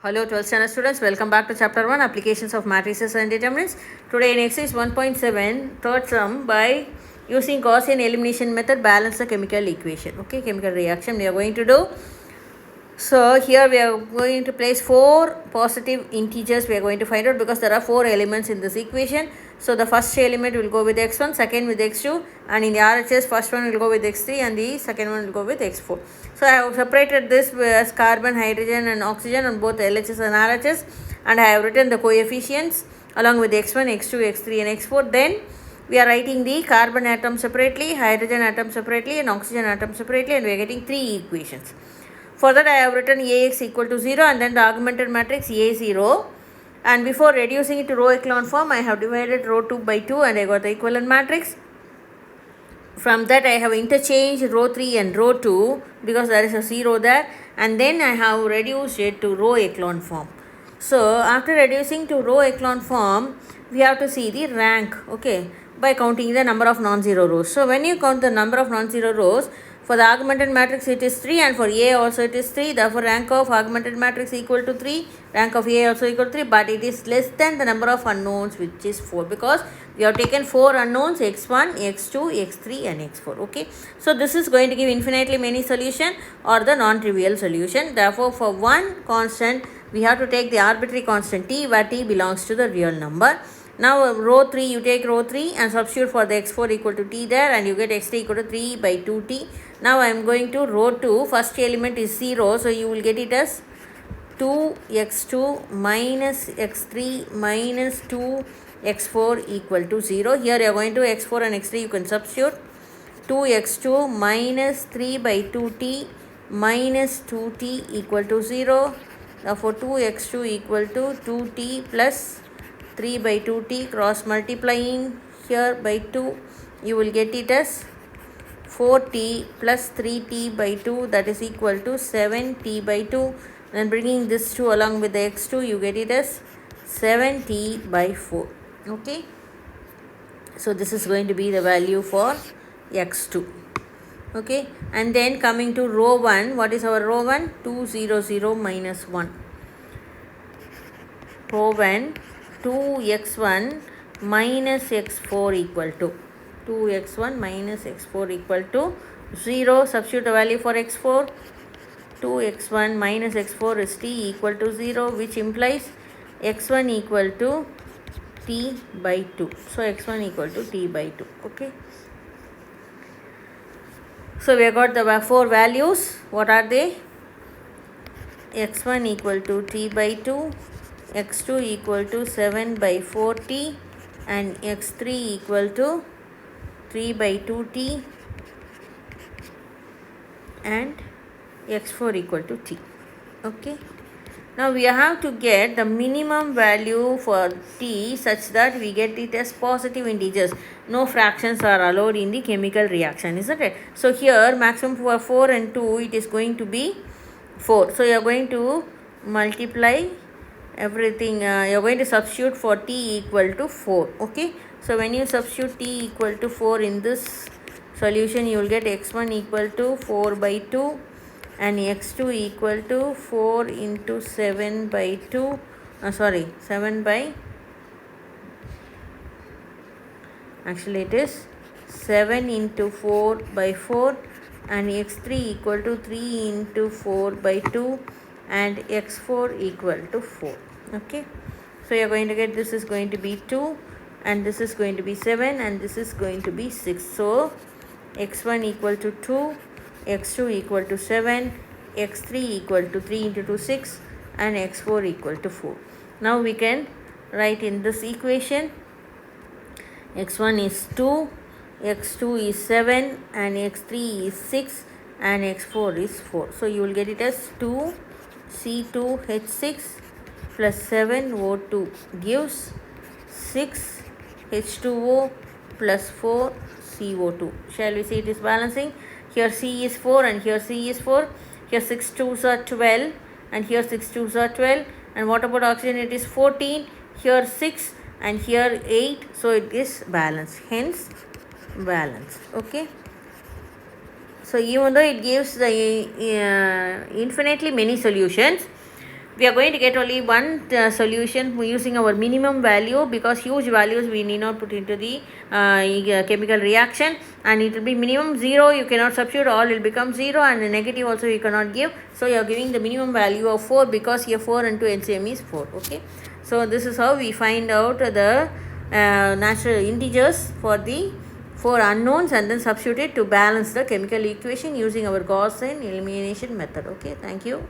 Hello 12th standard students, welcome back to chapter 1 applications of matrices and determinants. Today in exercise 1.7 third sum by using Gaussian elimination method balance the chemical equation. Okay, chemical reaction we are going to do. So here we are going to place 4 positive integers we are going to find out because there are 4 elements in this equation. So the first element will go with x1, second with x2, and in the RHS first one will go with x3 and the second one will go with x4. So I have separated this as carbon, hydrogen and oxygen on both LHS and RHS, and I have written the coefficients along with x1, x2, x3 and x4. Then we are writing the carbon atom separately, hydrogen atom separately and oxygen atom separately, and we are getting 3 equations. For that I have written Ax equal to 0 and then the augmented matrix A0, and before reducing it to row echelon form I have divided row 2 by 2 and I got the equivalent matrix. From that I have interchanged row 3 and row 2 because there is a 0 there, and then I have reduced it to row echelon form. So after reducing to row echelon form we have to see the rank, okay, by counting the number of non-zero rows. So when you count the number of non-zero rows, for the augmented matrix it is 3 and for A also it is 3. Therefore rank of augmented matrix equal to 3, rank of A also equal to 3, but it is less than the number of unknowns which is 4 because we have taken 4 unknowns x1, x2, x3 and x4. Okay. So this is going to give infinitely many solution or the non-trivial solution. Therefore for one constant we have to take the arbitrary constant t where t belongs to the real number. Now row 3 you take row 3 and substitute for the x4 equal to t there and you get x3 equal to 3 by 2t. Now I am going to row 2, first element is 0, so you will get it as 2x2 minus x3 minus 2x4 equal to 0. Here you are going to x4 and x3 you can substitute. 2x2 minus 3 by 2t minus 2t equal to 0. Therefore 2x2 equal to 2t plus 3 by 2t, cross multiplying here by 2 you will get it as 4t plus 3t by 2, that is equal to 7t by 2. Then bringing this 2 along with the x2 you get it as 7t by 4. Okay, so this is going to be the value for x2. Okay, and then coming to row 1, what is our row 1? 2 0 0 minus 1. Row 1, 2x1 minus x4 equal to 2x1 minus x4 equal to 0. Substitute the value for x4. 2x1 minus x4 is t equal to 0, which implies x1 equal to t by 2. So x1 equal to t by 2. Okay, so we have got the 4 values. What are they? x1 equal to t by 2, x2 equal to 7 by 4t, and x3 equal to 3 by 2t, and x4 equal to t. Okay, now we have to get the minimum value for t such that we get it as positive integers. No fractions are allowed in the chemical reaction, isn't it? So here maximum for 4 and 2 it is going to be 4. So you are going to multiply everything, you are going to substitute for t equal to 4. Okay, so when you substitute t equal to 4 in this solution you will get x1 equal to 4 by 2 and x2 equal to 4 into 7 by 2, 7 by, actually it is 7 into 4 by 4, and x3 equal to 3 into 4 by 2 and x4 equal to 4. Okay, so you are going to get this is going to be 2 and this is going to be 7 and this is going to be 6. So x1 equal to 2, x2 equal to 7, x3 equal to 3 into 2 6 and x4 equal to 4. Now we can write in this equation x1 is 2, x2 is 7 and x3 is 6 and x4 is 4. So you will get it as 2 C2H6 plus 7O2 gives 6 H2O plus 4 CO2. Shall we see it is balancing? Here C is 4 and here C is 4. Here 6 2s are 12 and here 6 2s are 12. And what about oxygen? It is 14. Here 6 and here 8. So it is balanced. Hence balance. Okay. So even though it gives the infinitely many solutions, we are going to get only one solution using our minimum value, because huge values we need not put into the chemical reaction, and it will be minimum 0. You cannot substitute, all will become 0, and the negative also you cannot give. So you are giving the minimum value of 4, because here 4 into LCM is 4. Okay, so this is how we find out the natural integers for the 4 unknowns, and then substitute it to balance the chemical equation using our Gaussian elimination method. Okay, thank you.